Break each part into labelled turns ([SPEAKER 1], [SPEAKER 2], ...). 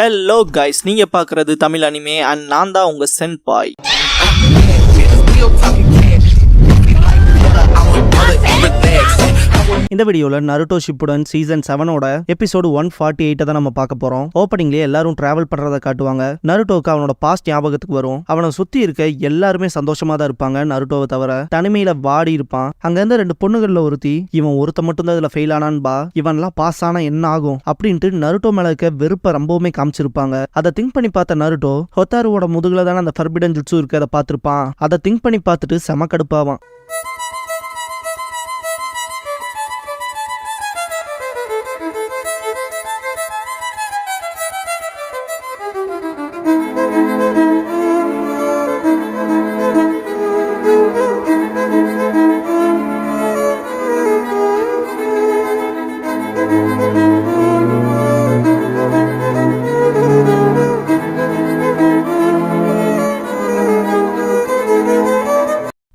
[SPEAKER 1] Hello guys, நீங்க பாக்குறது Tamil anime and நான் தான் உங்க சென்பாய். இந்த வீடியோல நருட்டோ ஷிப்புடன் சீசன் 7ஓட எபிசோடு 148 தான் நம்ம பார்க்க போறோம். ஓப்பனிங்லயே எல்லாரும் டிராவல் பண்றதை காட்டுவாங்க. நருட்டோக்கு அவனோட பாஸ்ட் ஞாபகத்துக்கு வரும். அவனை சுத்தி இருக்க எல்லாருமே சந்தோஷமா தான் இருப்பாங்க, நருட்டோவை தவிர. தனிமையில வாடி இருப்பான். அங்க இருந்த 2 பொண்ணுகள்ல ஒருத்தி, இவன் ஒருத்த மட்டும் தான் இதுல ஃபெயில் ஆனான்பா, இவன்லாம் பாஸ் ஆனா என்ன ஆகும் அப்படின்ட்டு நருட்டோ மேல இருக்க வெறுப்ப ரொம்பவுமே காமிச்சிருப்பாங்க. அதை திங்க் பண்ணி பார்த்த நருட்டோ ஹொத்தாருவோட முதுகுல தானே அந்த ஃபர்பிடன் ஜுட்சு இருக்கு, அதை பார்த்திருப்பான். அதை திங்க் பண்ணி பார்த்துட்டு செம கடுப்பாவான்.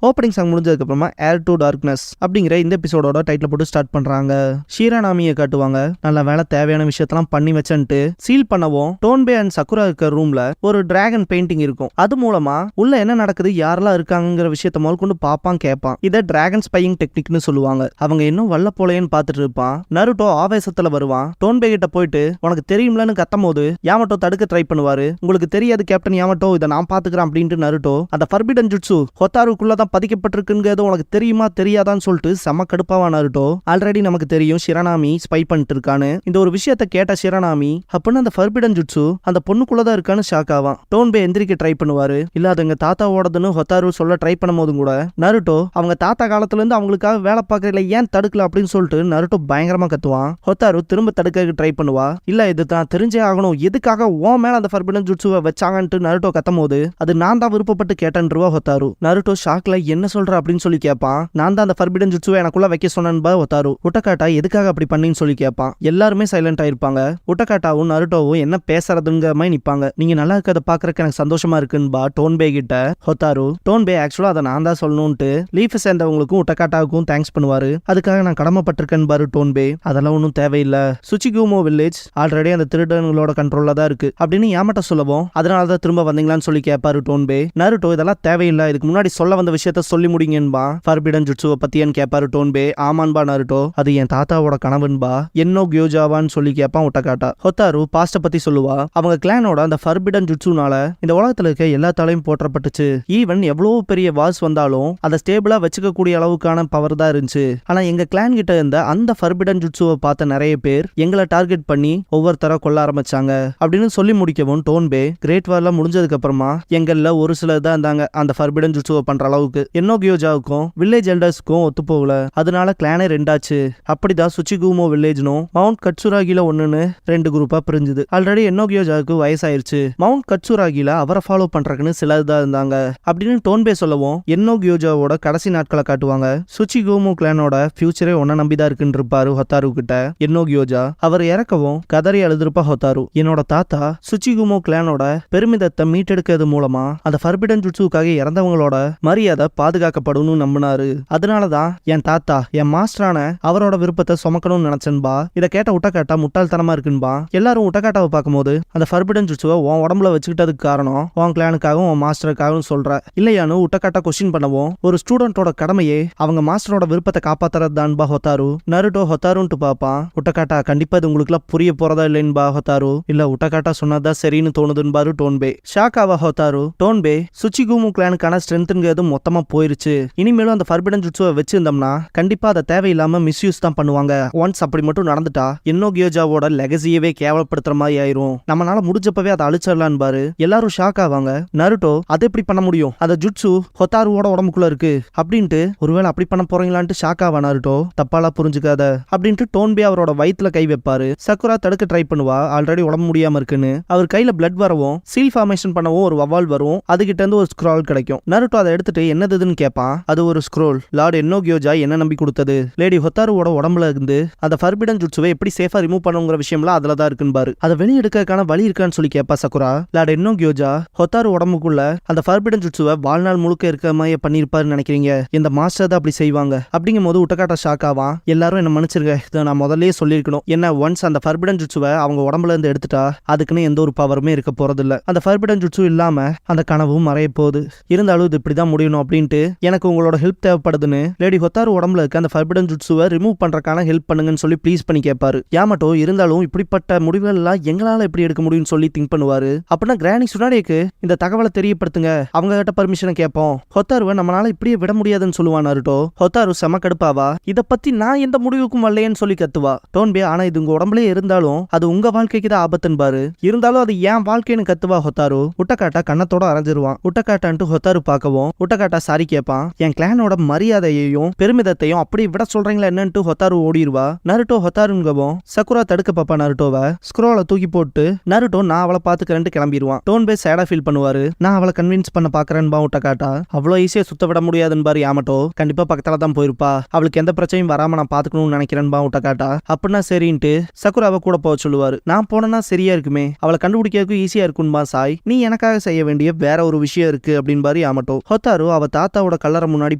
[SPEAKER 1] ஓப்பனிங் சாங் முடிஞ்சதுக்கு அப்புறமா ஏர் டு டார்க்னஸ் அப்படிங்கிற இந்த எபிசோடோட டைட்டில் போட்டு ஸ்டார்ட் பண்றாங்க. ஷீரானாமியை காட்டுவாங்க. நல்ல வேலை தேவையான விஷயத்தெல்லாம் பண்ணி வச்சுட்டு சீல் பண்ணவும் டோன்பே அண்ட் சக்குரா இருக்க ரூம்ல ஒரு டிராகன் பெயிண்டிங் இருக்கும். அது மூலமா உள்ள என்ன நடக்குது, யாரெல்லாம் இருக்காங்கிற விஷயத்த முதல் கொண்டு பாப்பான், கேட்பான். இதை டிராகன் ஸ்பையிங் டெக்னிக்னு சொல்லுவாங்க. அவங்க இன்னும் வல்ல போலையன்னு பார்த்துட்டு இருப்பான். நருட்டோ ஆவேசத்துல வருவான். டோன்பே கிட்ட போயிட்டு உனக்கு தெரியும்லன்னு கத்தும் போது யாமட்டோ தடுக்க ட்ரை பண்ணுவாரு. உங்களுக்கு தெரியாது கேப்டன் யாமட்டோ, இதை நான் பாத்துக்கிறேன் அப்படின்ட்டு நருட்டோ அந்த ஃபர்பிடன் ஜுட்சு ஹொத்தாருக்குள்ளதான் பதிக்கப்பட்டிருக்குங்கிறது உனக்கு தெரியுமா தெரியாதான்னு சொல்லிட்டு செம கடுப்பாவா நருட்டோ. ஆல்ரெடி நமக்கு தெரியும் ஷிரானாமி ஸ்பை பண்ணிட்டு இருக்கான்னு. இந்த ஒரு விஷயத்த கேட்ட ஷிரானாமி அப்படின்னு அந்த ஃபர்பிடன் ஜுட்சு அந்த பொண்ணுக்குள்ளதான் இருக்கான்னு ஷாக் ஆவான். டோன்பே எந்திரிக்க ட்ரை பண்ணுவாரு. இல்ல அது எங்க தாத்தாவோடதுன்னு ஹொத்தாரு சொல்ல ட்ரை பண்ணும் போதும் கூட நருட்டோ அவங்க தாத்தா காலத்துல இருந்து அவங்களுக்காக வேலை பார்க்கறதுல ஏன் தடுக்கல அப்படின்னு சொல்லிட்டு நருட்டோ பயங்கரமா கத்துவான். ஹொத்தாரு திரும்ப தடுக்க ட்ரை பண்ணுவா. இல்ல இது தான் தெரிஞ்சே ஆகணும், எதுக்காக ஓ மேல அந்த ஃபர்பிடன் ஜுட்சுவை வச்சாங்கன்ட்டு நருட்டோ கத்தும் போது அது நான் தான் விருப்பப்பட்டு கேட்டேன்ருவா ஹொத்தாரு. நருட்டோ ஷாக்ல என்ன சொல்ற அப்படின்னு சொல்லி கேட்பான். நான் தான் அந்த ஃபர்பிடன் ஜுட்சுவை எனக்குள்ள வைக்க சொன்னேன்பா ஹொத்தாரு. உட்டகாட்டா எதுக்காக அப்படி பண்ணின்னு சொல்லி கேட்பான். எல்லாருமே சைலண்ட் ஆயிருப்பாங்க. உட்டகாட்டாவும் நருட்டோவும் என்ன பேசுறதுங்கிற மாதிரி நிப்பாங்க. நீங்க நல்லா இருக்கிறத பாக்குறதுக்கு எனக்கு சந்தோஷமா இருக்குன்பா டோன்பே கிட்ட ஹொத்தாரு. டோன்பே ஆக்சுவலா அதை நான் தான் சொல்லணும்ட்டு லீஃப் சேர்ந்தவங்களுக்கும் உட்டகாட்டாவுக்கும் தேங்க்ஸ் பண்ணுவாரு. அதுக்காக நான் கடமைப்பட்டிருக்கேன் பாரு டோன்பே, அதெல்லாம் ஒன்றும் தேவையில்லை. சுச்சிகுமோ வில்லேஜ் ஆல்ரெடி அந்த திருடங்களோட கண்ட்ரோல்ல தான் இருக்கு அப்படின்னு யாமட்ட சொல்லவும் அதனாலதான் திரும்ப வந்தீங்களான்னு சொல்லி கேட்பாரு டோன்பே. நருட்டோ இதெல்லாம் தேவையில்லை, இதுக்கு முன்னாடி சொல்ல வந்த விஷயத்த சொல்லி முடிங்கன்பா. ஃபர்பிடன் ஜுட்சுவை பத்தியன்னு கேட்பாரு டோன்பே. ஆமான்பா நருட்டோ, அது என் தாத்தாவோட கனவுன்பா. என்னோ கியோஜாவான்னு சொல்லி கேட்பான் உட்டகாட்டா. ஹொத்தாரு பாஸ்ட பத்தி சொல்லுவா. அவங்க கிளானோட அந்த ஃபர்பிடன் ஜுட்சுனால இந்த உலகத்துல இருக்க எல்லா தலையும் போற்றப்பட்டுச்சு. ஈவன் எவ்வளவு பெரிய வார்ஸ் வந்தாலும் அதை ஸ்டேபிளா வச்சுக்க கூடிய அளவுக்கான பவர் தான் இருந்துச்சு. ஆனா எங்க கிளான் கிட்ட இருந்த அந்த ஃபர்பிடன் ஜுட்சுவை பார்த்த நிறைய பேர் எங்களை டார்கெட் பண்ணி ஒவ்வொருத்தர கொல்ல ஆரம்பிச்சாங்க அப்படின்னு சொல்லி முடிக்கவும் டோன்பே கிரேட் வார்ல முடிஞ்சதுக்கு அப்புறமா எங்கள்ல ஒரு சிலர் தான் இருந்தாங்க அந்த ஃபர்பிடன் ஜுட்சுவை பண்ற அளவுக்கு. என்னோ கியோஜாவுக்கும் வில்லேஜ் எல்டர்ஸ்க்கும் ஒத்து போகல, அதனால கிளானே ரெண்டாச்சு. அப்படிதான் சுச்சிகுமோ வில்லேஜ்னும் மவுண்ட் கட்சுராகில ஒண்ணுன்னு 2 குரூப்பா பிரிஞ்சுது. ஆல்ரெடி என்னோ கியோஜாவுக்கு வயசாயிருச்சு. மவுண்ட் கட்சுராகில அவரை ஃபாலோ பண்றதுன்னு சிலர் தான் இருந்தாங்க அப்படின்னு டோன்பே சொல்லவும் என்னோ கியோஜாவோட கடைசி நாட்களை காட்டுவாங்க. சுச்சிகுமோ கிளானோட ஃபியூச்சரே ஒன்ன நம்பிதான் இருக்குன்னு இருப்பாரு ஹொத்தாரு கிட்ட என்னோ கியோஜா. அவர் இறக்கவும் கதறி அழுதுருப்பா ஹொத்தாரு. என்னோட தாத்தா சுச்சிகுமோ கிளானோட பெருமிதத்தை மீட்டெடுக்கிறது மூலமா அந்த ஃபர்பிடன் ஜுட்சுக்காக இறந்தவங்களோட மரியாதை பாதுகாக்கப்படும் நம்பினாரு. அதனாலதான் என் தாத்தா என் மாஸ்டரான அவரோட விருப்பத்தை சுமக்கணும்னு நினைச்சன்பா. இதை கேட்ட உட்டகாட்டா முட்டாள்தனமா இருக்குன்பா. எல்லாரும் உட்டகாட்டாவை பார்க்கும்போது அந்த ஃபர்பிடன் ஜுட்சுவை உன் உடம்புல வச்சுக்கிட்டதுக்கு காரணம் உன் கிளானுக்காகவும் உன் மாஸ்டருக்காகவும் சொல்ற இல்லையானு உட்டகாட்டா கொஸ்டின் பண்ணவும் ஒரு ஸ்டூடெண்டோட கடமையே அவங்க மாஸ்டரோட விருப்பத்தை காப்பாத்துறது தான்பா ஹொத்தாரு. நருட்டோ ஹொத்தாருன்ட்டு பாப்பான். உட்டகாட்டா கண்டிப்பா இது உங்களுக்கு எல்லாம் புரிய போறதா இல்லைன்பா ஹொத்தாரு. இல்ல உட்டகாட்டா சொன்னதா சரின்னு தோணுதுன்பாரு டோன்பே. ஷாக்காவா ஹொத்தாரு. டோன்பே சுச்சிகுமோ கிளானுக்கான ஸ்ட்ரென்த்ங்கிறது மொத்தமா போயிருச்சு. இனிமேலும் அந்த ஃபர்பிடன் ஜுட்சுவை வச்சிருந்தோம்னா கண்டிப்பா அதை தேவையில்லாம மிஸ்யூஸ் தான் பண்ணுவாங்க. ஒன்ஸ் அப்படி மட்டும் நடந்துட்டா என்னோ கியோஜாவோட லெகசியவே கேவலப்படுத்துற மாதிரி ஆயிரும். நம்மளால முடிஞ்சப்பவே அதை அழிச்சிடலான்னு பாரு. எல்லாரும் ஷாக் ஆவாங்க. நருட்டோ அதை எப்படி பண்ண முடியும், அந்த ஜுட்சு ஹொத்தாருவோட உடம்புக்குள்ள இருக்கு அப்படின்ட்டு ஒருவேளை அப்படி பண்ண போறீங்களான்ட்டு ஷாக் ஆவா நருட்டோ. தப்பாலா புரிஞ்சுக்காத அப்படின்ட்டு டோன்பே அவரோட வயித்துல கை வைப்பாரு. சக்குரா தடுக்க ட்ரை பண்ணுவா, ஆல்ரெடி உடம்பு முடியாம இருக்குன்னு. அவர் கையில பிளட் வரவும் சீல் ஃபார்மேஷன் பண்ணவும் ஒரு வவால் வரும். அதுகிட்ட இருந்து ஒரு ஸ்க்ரால் கிடைக்கும். நருட்டோ அதை எடுத்துட்டு என்ன என்னதுன்னு கேட்பான். அது ஒரு ஸ்க்ரோல். லார்ட் என்னோகியோஜா என்ன நம்பி கொடுத்தது. லேடி ஹொத்தாருவோட உடம்புல இருந்து அந்த ஃபர்பிடன் ஜுட்சுவை எப்படி சேஃபா ரிமூவ் பண்ணுங்கிற விஷயம்லாம் அதுல தான் இருக்குன்னு பாரு. அதை வெளியெடுக்கிறதுக்கான வழி இருக்கான்னு சொல்லி கேட்பா சக்குரா. லார்ட் என்னோகியோஜா ஹொத்தாரு உடம்புக்குள்ள அந்த ஃபர்பிடன் ஜுட்சுவை வாழ்நாள் முழுக்க இருக்கிற மாதிரி பண்ணிருப்பாருன்னு நினைக்கிறீங்க. இந்த மாஸ்டர் தான் அப்படி செய்வாங்க. அப்படிங்கும் போது உட்டக்காட்டா ஷாக் ஆவான். எல்லாரும் என்ன மன்னிச்சிருங்க, இதை நான் முதல்லயே சொல்லியிருக்கணும். என்ன ஒன்ஸ் அந்த ஃபர்பிடன் ஜுட்சுவை அவங்க உடம்புல இருந்து எடுத்துட்டா அதுக்குன்னு எந்த ஒரு பவருமே இருக்க போறது இல்ல. அந்த ஃபர்பிடன் ஜுட்சு இல்லாம அந்த கனவும் மறைய போகுது. இருந்தாலும் இது இப்படிதான் முடியணும் அப்படின்ட்டு எனக்கு உங்களோட ஹெல்ப் தேவைப்படுதுன்னு லேடி ஹொத்தாரு உடம்புல இருக்க அந்த ஃபர்பிடன் ஜுட்சுவை ரிமூவ் பண்றதுக்கான ஹெல்ப் பண்ணுங்கன்னு சொல்லி ப்ளீஸ் பண்ணி கேட்பாரு. யாமட்டோ இருந்தாலும் இப்படிப்பட்ட முடிவுகள் எல்லாம் எங்களால எப்படி எடுக்க முடியும்னு சொல்லி திங்க் பண்ணுவாரு. அப்படின்னா கிரானி சுனாடேக்கு இந்த தகவலை தெரியப்படுத்துங்க, அவங்க கிட்ட பர்மிஷனை கேட்போம். ஹொத்தாருவை நம்மளால இப்படியே விட முடியாதுன்னு சொல்லுவான் நருட்டோ. ஹொத்தாரு செம கடுப்பாவா. இதை பத்தி நான் எந்த முடிவுக்கும் வரலையேன்னு சொல்லி கத்துவா. டோன்பே ஆனா இது உங்க உடம்புலயே இருந்தாலும் அது உங்க வாழ்க்கைக்கு தான் ஆபத்துன்னு பாரு. இருந்தாலும் அது ஏன் வாழ்க்கைன்னு கத்துவா ஹொத்தாரு. உட்டக்காட்டா கண்ணத்தோட அரைஞ்சிருவான். உட்டக்காட்டான்ட்டு ஹொத்தாரு பார்க்கவும் உட்டக்காட்டா சாரி கேட்பான். என் கிளானோட மரியாதையையும் பெருமிதத்தையும் அப்படி விட சொல்றீங்களா என்னன்ட்டு ஹொத்தாரு ஓடிடுவா. நருட்டோ ஹொத்தாருங்கவும் சக்குரா தடுக்க பாப்பா நருட்டோவை. ஸ்க்ரோலை தூக்கி போட்டு நருட்டோ நான் அவளை பாத்துக்கிறேன்ட்டு கிளம்பிடுவான். டோன்பே சேடா ஃபீல் பண்ணுவாரு. நான் அவளை கன்வின்ஸ் பண்ண பாக்குறேன்பா உட்டக்காட்டா. அவ்வளோ ஈஸியா சுத்த விட முடியாதுன்னு பாரு யாமட்டோ. கண்டிப்பா பக்கத்துல தான் போயிருப்பா. அவளுக்கு எந்த பிரச்சனையும் வராம நான் பாத்துக்கணும்னு நினைக்கிறேன்பா உட்டக்காட்டா. அப்படின்னா சரின்ட்டு சக்குராவை கூட போக சொல்லுவாரு. நான் போனேன்னா சரியா இருக்குமே, அவளை கண்டுபிடிக்கிறதுக்கு ஈஸியா இருக்கும்பா சாய். நீ எனக்காக செய்ய வேண்டிய வேற ஒரு விஷயம் இருக்கு அப்படின்பாரு யாமட்டோ. ஹொத்தாரு அவ தாத்தாவோட கல்லறை முன்னாடி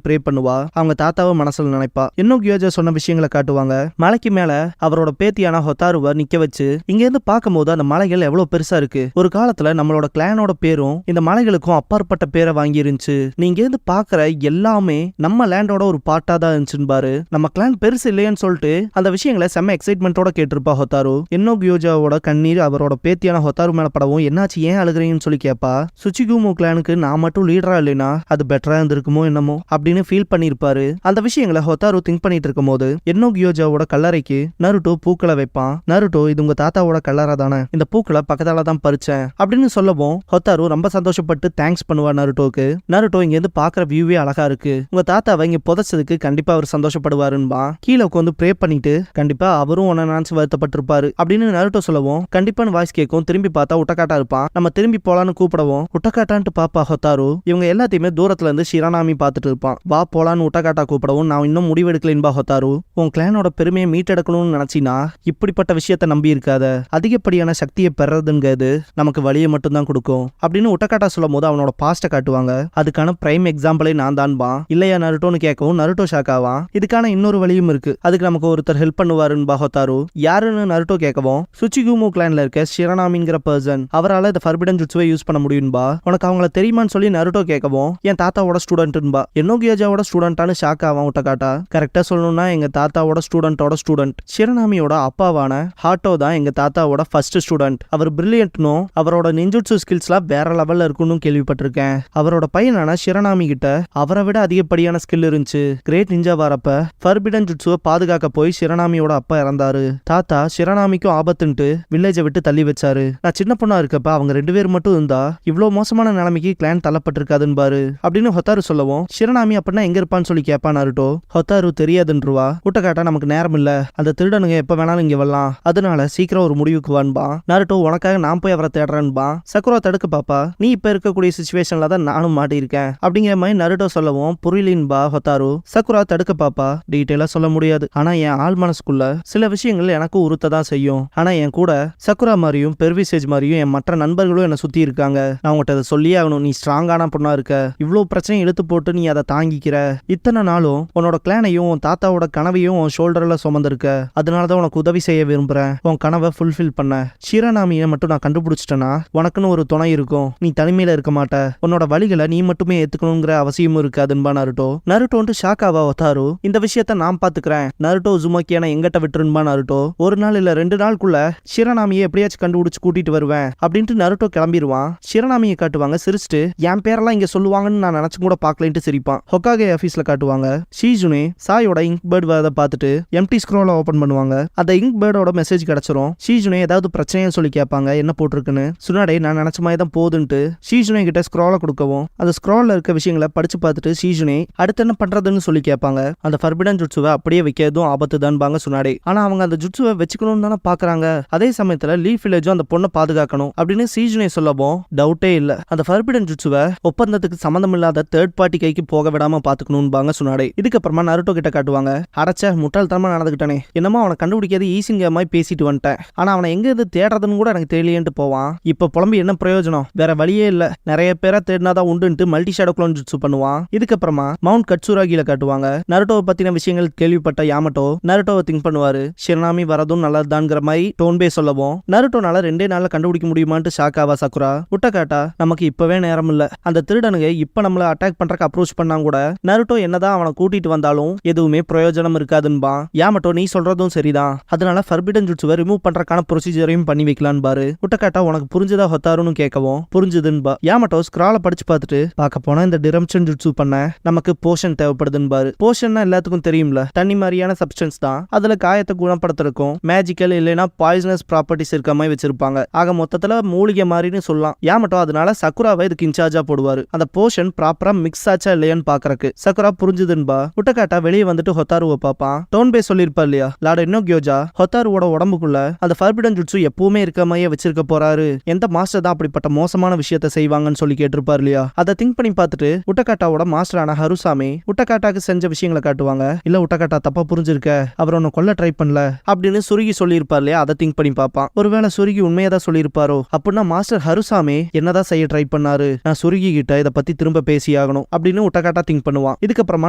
[SPEAKER 1] ப்ரே பண்ணுவா. அவங்க தாத்தாவை மனசுல நினைப்பா. இன்னும் கியோஜா சொன்ன விஷயங்களை காட்டுவாங்க. மலைக்கு மேல அவரோட பேத்தியான ஹொத்தாருவை நிக்க வச்சு இங்க இருந்து பார்க்கும்போது அந்த மலைகள் எவ்வளவு பெருசா இருக்கு. ஒரு காலத்துல நம்மளோட கிளானோட பேரும் இந்த மலைகளுக்கும் அப்பாற்பட்ட பேரை வாங்கி இருந்துச்சு. நீங்க இருந்து பாக்குற எல்லாமே நம்ம லேண்டோட ஒரு பார்ட்டா தான் இருந்துச்சுன்னு பாரு. நம்ம கிளான் பெருசு இல்லையன்னு சொல்லிட்டு அந்த விஷயங்களை செம்ம எக்ஸைட்மெண்டோட கேட்டிருப்பா ஹொத்தாரு. இன்னோ கியோஜாவோட கண்ணீர் அவரோட பேத்தியான ஹொத்தாரு மேல படவும் என்னாச்சு ஏன் அழுகுறீங்கன்னு சொல்லி கேட்பா. சுச்சிகுமோ கிளானுக்கு நான் மட்டும் லீடரா இல்லைனா அது பெட்டரா இருந்திருக்குமோ என்னமோ அப்படின்னு ஃபீல் பண்ணிருப்பாரு. அந்த விஷயங்களை ஹொத்தாரு திங்க் பண்ணிட்டு இருக்கும் போது இன்னோ கியோஜாவோட கல்லறைக்கு நருட்டோ பூக்களை வைப்பான். நருட்டோ இது உங்க தாத்தாவோட கல்லறை தானே, இந்த பூக்களை பக்கத்தால தான் பறிச்சேன் அப்படின்னு சொல்லவும் ஹொத்தாரு ரொம்ப சந்தோஷப்பட்டு தேங்க்ஸ் பண்ணுவா நருட்டோக்கு. நருட்டோ இங்க இருந்து பாக்குற வியூவே அழகா இருக்கு, உங்க தாத்தாவை இங்க புதைச்சதுக்கு கண்டிப்பா அவர் சந்தோஷப்படுவாருன்பா. கீழே உட்காந்து ப்ரே பண்ணிட்டு கண்டிப்பா அவரும் உன்ன நினைச்சு வருத்தப்பட்டிருப்பாரு அப்படின்னு நருட்டோ சொல்லவும் கண்டிப்பான்னு வாய்ஸ் கேட்கும். திரும்பி பார்த்தா உட்டக்காட்டா இருப்பான். நம்ம திரும்பி போலான்னு கூப்பிடவும் உட்டக்காட்டான்ட்டு பாப்பா ஹொத்தாரு. இவங்க எல்லாத்தையுமே தூரத்துல இருந்து ஷிரானாமி பார்த்துட்டு இருப்பான். வா போலான்னு உட்டக்காட்டா கூப்பிடவும் நான் இன்னும் முடிவெடுக்கலன்பா ஹொத்தாரு. உன் கிளானோட பெருமையை மீட்டெடுக்கணும்னு நினைச்சினா இப்படிப்பட்ட விஷயத்த நம்பி இருக்காத. அதிகப்படியான சக்தியை பெறதுங்கிறது நமக்கு வழியை மட்டும்தான் கொடுக்கும் அப்படின்னு உட்டக்காட்டா சொல்லும் போது அவனோட பாஸ்ட காட்டுவாங்க. அதுக்கான பிரைம் எக்ஸாம்பிளே நான் தான்பா. இல்லையா நருட்டோன்னு கேட்கவும் நருட்டோ ஷாக் ஆவான். இதுக்கான இன்னொரு வழியும் இருக்கு, அதுக்கு நமக்கு ஒருத்தர் ஹெல்ப் பண்ணுவாருன்பா ஹொத்தாரு. யாருன்னு நருட்டோ கேட்கவும் சுச்சிகுமோ கிளான்ல இருக்க ஷிரானாமிங்கிற பர்சன், அவரால் இந்த ஃபர்பிடன் ஜுட்சுவை யூஸ் பண்ண முடியும்பா. உனக்கு அவங்கள தெரியுமான்னு சொல்லி நருட்டோ கேட்கவும் என் தாத்தாவோட ஸ்டூடெண்ட்பா. என்னோகியோஜாவோட ஸ்டூடெண்டானு ஷாக் ஆவான் உட்டக்காட்டா. கரெக்டா சொல்லணும்னா எங்க தாத்தாவோட ஸ்டூடெண்டோட ஸ்டூடெண்ட் ஷிரானாமியோட அப்பாவான ஹாட்டோ தான் எங்க தாத்தாவோட ஃபர்ஸ்ட் ஸ்டூடெண்ட். அவர் பிரில்லியன்ட்னும் அவரோட நிஞ்சுட்சு ஸ்கில்ஸ்லாம் வேற லெவல்ல இருக்குன்னு கேள்விப்பட்டிருக்கேன். அவரோட பையனான ஷிரானாமி கிட்ட அவரை விட அதிகப்படியான ஸ்கில் இருந்துச்சு. கிரேட் நிஞ்சா வரப்ப ஃபர்பிடன் ஜுட்சுவை பாதுகாக்க போய் ஷிரானாமியோட அப்பா இறந்தாரு. தாத்தா ஷிரானாமிக்கும் ஆபத்துன்ட்டு வில்லேஜை விட்டு தள்ளி வச்சாரு. நான் சின்ன பொண்ணா இருக்கப்ப அவங்க 2 பேர் மட்டும் இருந்தா இவ்வளவு மோசமான நிலைமைக்கு கிளான் தள்ளப்பட்டிருக்காதுன்னு பாரு அப்படின்னு ஹொத்தாரு சொல்லவும் ஷிரானாமி அப்படின்னா எங்க இருப்பான்னு சொல்லி கேட்பா நருட்டோ. ஹொத்தாரு தெரியாதுன்றவா. உட்டக்காட்டா நமக்கு நேரம் இல்ல, அந்த திருடனுங்க எப்ப வேணாலும் இங்க வரலாம், அதனால சீக்கிரம் ஒரு முடிவுக்கு வான்பா. நருட்டோ உனக்காக நான் போய் அவரை தேடுறேன்பா. சக்குரா தடுக்க பாப்பா. நீ இப்ப இருக்கக்கூடிய சிச்சுவேஷன்ல தான் நானும் மாட்டிருக்கேன் அப்படிங்கிற மாதிரி நருட்டோ சொல்லவும் புரியலின்பா ஹொத்தாரு. சக்குரா தடுக்க பாப்பா. டீட்டெயிலா சொல்ல முடியாது, ஆனா என் ஆள் மனசுக்குள்ள சில விஷயங்கள் எனக்கு உறுத்ததான் செய்யும். ஆனா என் கூட சக்குரா மாதிரியும் பெர்விசேஜ் மாதிரியும் என் மற்ற நண்பர்களும் என்ன சுத்தி இருக்காங்க. நான் உங்கள்கிட்ட அதை சொல்லியே ஆகணும். நீ ஸ்ட்ராங்கான பொண்ணா இருக்க, இவ்வளவு பிரச்சனை இழுத்து போட்டு நீ அதை தாங்கிக்கிற. இத்தனை நாளும் உன்னோட கிளானையும் உன் தாத்தாவோட கனவையும் உன் ஷோல்டர்ல சுமந்திருக்க. அதனாலதான் உனக்கு உதவி செய்ய விரும்புறேன். உன் கனவை ஃபுல்ஃபில் பண்ண. ஷிரானாமியை மட்டும் நான் கண்டுபிடிச்சிட்டேன்னா உனக்குன்னு ஒரு துணை இருக்கும், நீ தனிமையில இருக்க மாட்ட. உன்னோட வழிகளை நீ மட்டுமே ஏத்துக்கணுங்கிற அவசியமும் இருக்காதுன்பா நருட்டோ. நருட்டோன்ட்டு ஷாக்காவா ஹொத்தாரு. இந்த விஷயத்த நான் பாத்துக்கிறேன், நருட்டோ ஜுமாக்கியான எங்கிட்ட விட்டுருன்பா நருட்டோ. ஒரு நாள் இல்ல 2 நாளுக்குள்ள ஷிரானாமியை எப்படியாச்சும் கண்டுபிடிச்சு கூட்டிட்டு வருவேன் அப்படின்ட்டு நருட்டோ கிளம்பிடுவான். ஷிரானாமியை காட்டுவாங்க. சிரிச்சுட்டு என் பேரெல்லாம் இங்க சொல்லுவாங்கன்னு நான் நினைச்சு கூட பாக்கலன்ட்டு சிரிப்பான். ஹொக்காகே ஆபீஸ்ல காட்டுவாங்க. ஷீஜுனே சாயோட இங்க் பேர்ட் வரத பார்த்துட்டு எம்டி ஸ்க்ரோலை ஓபன் பண்ணுவாங்க. அந்த இங்க் பேர்டோட மெசேஜ் கிடைச்சிரும். ஷீஜுனே ஏதாவது பிரச்சனைன்னு சொல்லி கேட்பாங்க என்ன போட்டிருக்குன்னு. சுனாடே நான் நினைச்ச மாதிரி தான் போகுதுன்ட்டு ஷீஜுனே கிட்ட ஸ்க்ரோலை கொடுக்கவும் அந்த ஸ்க்ரோல்ல இருக்க விஷயங்களை படிச்சு பார்த்துட்டு ஷீஜுனே அடுத்து என்ன பண்றதுன்னு சொல்லி கேட்பாங்க. அந்த ஃபர்பிடன் ஜுட்சுவை அப்படியே வைக்கிறதும் ஆபத்து தான்பாங்க சுனாடே. ஆனா அவங்க அந்த ஜுட்சுவை வச்சுக்கணும்னு தானே பாக்குறாங்க. அதே சமயத்துல லீஃப் வில்லேஜும் அந்த பொண்ணை பாதுகாக்கணும் அப்படின்னு ஷீஜுனே சொல்லவும் டவுட்டே இல்ல. அந்த ஃபர்பிடன் ஜுட்சுவை ஒப்பந்தத்துக்கு சம்பந்தம் இல்லாத தேர்ட் பார்ட்டி கைக்கு போக விடாம பாத்துக்கணும்பாங்க சுனாடே. இதுக்கப்புறமா நருட்டோ கிட்ட காட்டுவாங்க, அடைச்ச முட்டாள்தனமா நடந்துக்கிட்டானே, என்னமோ அவனை கண்டுபிடிக்காது ஈஸிங்க மாதிரி பேசிட்டு வந்துட்டேன், ஆனா அவனை எங்க இது தேடுறதுன்னு கூட எனக்கு தெரியலேன்ட்டு போவான். இப்ப புலம்பி என்ன பிரயோஜனம், வேற வழியே இல்ல, நிறைய பேரை தேடினாதான் உண்டுன்ட்டு மல்டி ஷேடோ க்ளோன் ஜுட்சு பண்ணுவான். இதுக்கப்புறமா மவுண்ட் கட்சுராகில காட்டுவாங்க. நருட்டோவை பத்தின விஷயங்கள் கேள்விப்பட்ட யாமட்டோ நருட்டோவை திங்க் பண்ணுவாரு. ஷிரனாமி வரதும் நல்லதுதான்ங்கிற மாதிரி டோன்பே சொல்லவும், நருட்டோனால 2 நாள்ல கண்டுபிடிக்க முடியுமான்ட்டு ஷாக் ஆவா சக்குரா. உட்டகாட்டா, நமக்கு இப்பவே நேரம் இல்ல, அந்த திருடனுங்க இப்ப நம்மள அட்டாக் பண்றக்கு அப்ரோச் பண்ணா கூட நருட்டோ என்னதான் அவனை கூட்டிட்டு வந்தாலும் எதுவுமே பிரயோஜனம் இருக்காதுன்பா. யாமட்டோ, நீ சொல்றதும் சரிதான், அதனால ஃபர்பிடன் ஜுட்சுவை ரிமூவ் பண்றக்கான ப்ரொசீஜரையும் பண்ணி வைக்கலான்னு பாரு. உட்டகாட்டா, உனக்கு புரிஞ்சுதா ஹொத்தாருன்னு கேட்கவும், புரிஞ்சுதுன்பா. யாமட்டோ ஸ்க்ரால படிச்சு பார்த்துட்டு, பார்க்க போனா இந்த டிரம்ஷன் ஜுட்சு பண்ண நமக்கு போஷன் தேவைப்படுதுன்பாரு. போஷன்னா எல்லாத்துக்கும் தெரியும்ல, தண்ணி மாதிரியான சப்ஸ்டன்ஸ் தான், அதுல காயத்தை குணப்படுத்துறதுக்கும் மேஜிக்கல் இல்லைன்னா பாய்சனஸ் ப்ராப்பர்ட்டிஸ் இருக்க மாதிரி வச்சிருப்பாங்க. ஆக மொத்தத்துல மூலிகை மாதிரின்னு சொல்லலாம். யாமட்டோ அதனால சக்குராவை இதுக்கு இன்சார்ஜா போடுவாரு, அந்த போஷன் ப்ராப்பரா மிக்ஸ் ஆச்சா இல்லையான்னு பாக்குறக்கு. சக்குரா புரிஞ்சுதுன்பா. உட்டகாட்டா வெளியே வந்துட்டு ஹொத்தாருவை பாப்பான். டோன்பே சொல்லிருப்பா இல்லையா, லாட இன்னும் கியோஜா ஹொத்தாருவோட உடம்புக்குள்ள அந்த ஃபர்பிடன் ஜுட்சு எப்பவுமே இருக்க மாதிரியே வச்சிருக்க போறாரு, எந்த மாஸ்டர் தான் அப்படிப்பட்ட மோசமான விஷயத்த செய்வாங்கன்னு சொல்லி கேட்டிருப்பார் இல்லையா. அதை திங்க் பண்ணி பார்த்துட்டு உட்டகாட்டாவோட மாஸ்டரான ஹருசாமி உட்டகாட்டாக்கு செஞ்ச விஷயங்களை காட்டுவாங்க. இல்ல உட்டகாட்டா தப்பா புரிஞ்சிருக்க, அவர் ஒன்னு கொல்ல ட்ரை பண்ணல அப்படின்னு சுருகி சொல்லியிருப்பார் இல்லையா. அதை திங்க் பண்ணி பார்ப்பான். ஒருவேளை சுருகி உண்மையதான் சொல்லியிருப்பாரோ, அப்படின்னா மாஸ்டர் ஹருசாமி என்னதான் செய்ய ட்ரை பண்ணாரு, நான் சுருகி கிட்ட இதை பத்தி திரும்ப பேசி ஆகணும் அப்படின்னு உட்டகாட்டா திங்க் பண்ணுவான். இதுக்கப்புறமா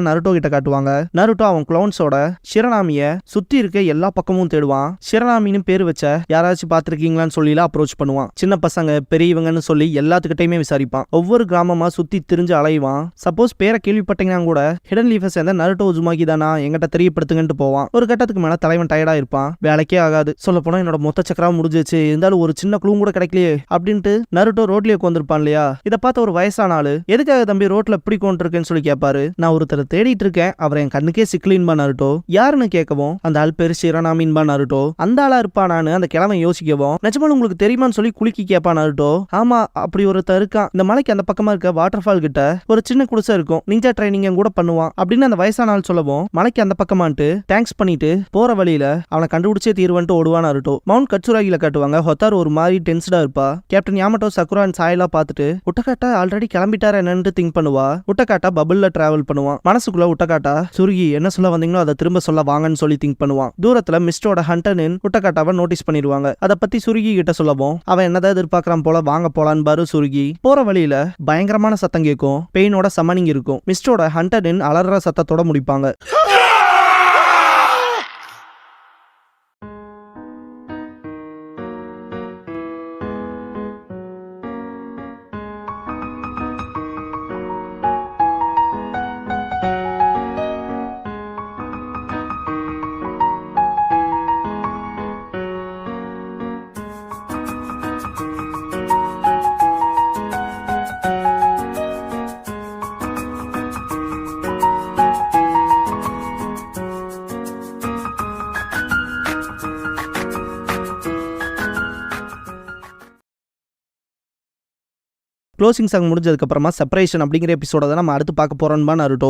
[SPEAKER 1] நருட்டோ கிட்ட காட்டுவாங்க. நருட்டோ அவன் க்ளோன்ஸோட ஷிரனாமிய சுத்தி இருக்க எல்லா பக்கமும் தேடுவான். ஷிரனாமின்னு பேர் வச்ச யாராச்சும் பாத்திருக்கீங்களான்னு சொல்லி அப்ரோச் பண்ணுவான். சின்ன பசங்க பெரியவங்கன்னு சொல்லி எல்லாத்துக்கிட்டையுமே விசாரிப்பான். ஒவ்வொரு கிராமமா சுத்தி திரிஞ்சு அலைவான். சப்போஸ் பேரை கேள்விப்பட்டீங்கன்னா கூட ஹிடன் லீஃபை சேர்ந்த நருட்டோ உசுமாகி தானா, எங்கிட்ட தெரியப்படுத்துங்கன்ட்டு போவான். ஒரு கட்டத்துக்கு மேல தலைவன் டயர்டா இருப்பான், வேலைக்கே ஆகாது, சொல்ல போனா என்னோட மொத்த சக்கரம் முடிஞ்சிச்சு, இருந்தாலும் ஒரு சின்ன க்ளூ கூட கிடைக்கலையே அப்படின்ட்டு நருட்டோ ரோட்லயே உட்காந்துருப்பான் இல்லையா. இதை பார்த்த ஒரு வயசான ஆளு, எதுக்காக தம்பி ரோட்ல இப்படி கொண்டிருக்கேன்னு சொல்லி கேட்பாரு. நான் ஒருத்தரை தேடிட்டு இருக்கேன், அவர் என் கண்ணுக்கே சிக்கலின்பா நருட்டோ. யாருன்னு கேட்கவும், அந்த ஆள் பேரு ஷிரனாமின்பா நருட்டோ. அந்த ஆளா இருப்பானான்னு அந்த கிழமை யோசிக்கவும், நிஜமாலும் உங்களுக்கு தெரியுமான்னு சொல்லி குலுக்கி கேட்பான் நருட்டோ. ஆமா, அப்படி ஒருத்தர் இருக்கான், இந்த மலைக்கு அந்த பக்கமா இருக்க வாட்டர் ஃபால் கிட்ட ஒரு சின்ன குடிசை இருக்கும், நிஞ்சா ட்ரைனிங் கூட பண்ணுவான் அப்படின்னு அந்த வயசான ஆள் சொல்லவும், மலைக்கு அந்த பக்கமான்ட்டு தேங்க்ஸ் பண்ணிட்டு போற வழியில அவனை கண்டுபிடிச்சே தீர்வன்ட்டு ஓடுவான் நருட்டோ. மவுண்ட் கட்சுராகில காட்டுவாங்க. ஹொத்தாரு ஒரு மாதிரி டென்ஸ்டா இருப்பா. கேப்டன் யாமட்டோ சக்குரா அண்ட் சாயலா பார்த்துட்டு உட்டகாட்டா ஆல்ரெடி கிளம்பிட்டாரு என்னன்னு திங்க் பண்ணுவா. உட்டகாட்டா பபிள்ல டிராவல் பண்ணுவான். மனசுக்குள்ள உட்டகாட்டா சுருகி என்ன சொல்ல வந்தீங்களோ அதை திரும்ப சொல்ல வாங்கன்னு சொல்லி திங்க் பண்ணுவான். தூரத்துல மிஸ்டரோட ஹண்டனின் உட்டகாட்டாவை நோட்டீஸ் பண்ணிடுவாங்க. அதை பத்தி சுருகி கிட்ட சொல்லவும், அவன் என்னதான் எதிர்பார்க்கறான் போல, வாங்க போலான்னு பாரு சுருகி. போற வழியில பயங்கரமான சத்தம் கேட்கும், பெயினோட சமனிங் இருக்கும். மிஸ்டரோட ஹண்டனின் அலற சத்தத்தோட முடிப்பாங்க. க்ளோசிங் சாங் முடிஞ்சதுக்கு அப்புறமா செப்பரேஷன் அப்படிங்கிற எபிசோட தான் நம்ம அடுத்து பார்க்க போறோம்னு நருட்டோ.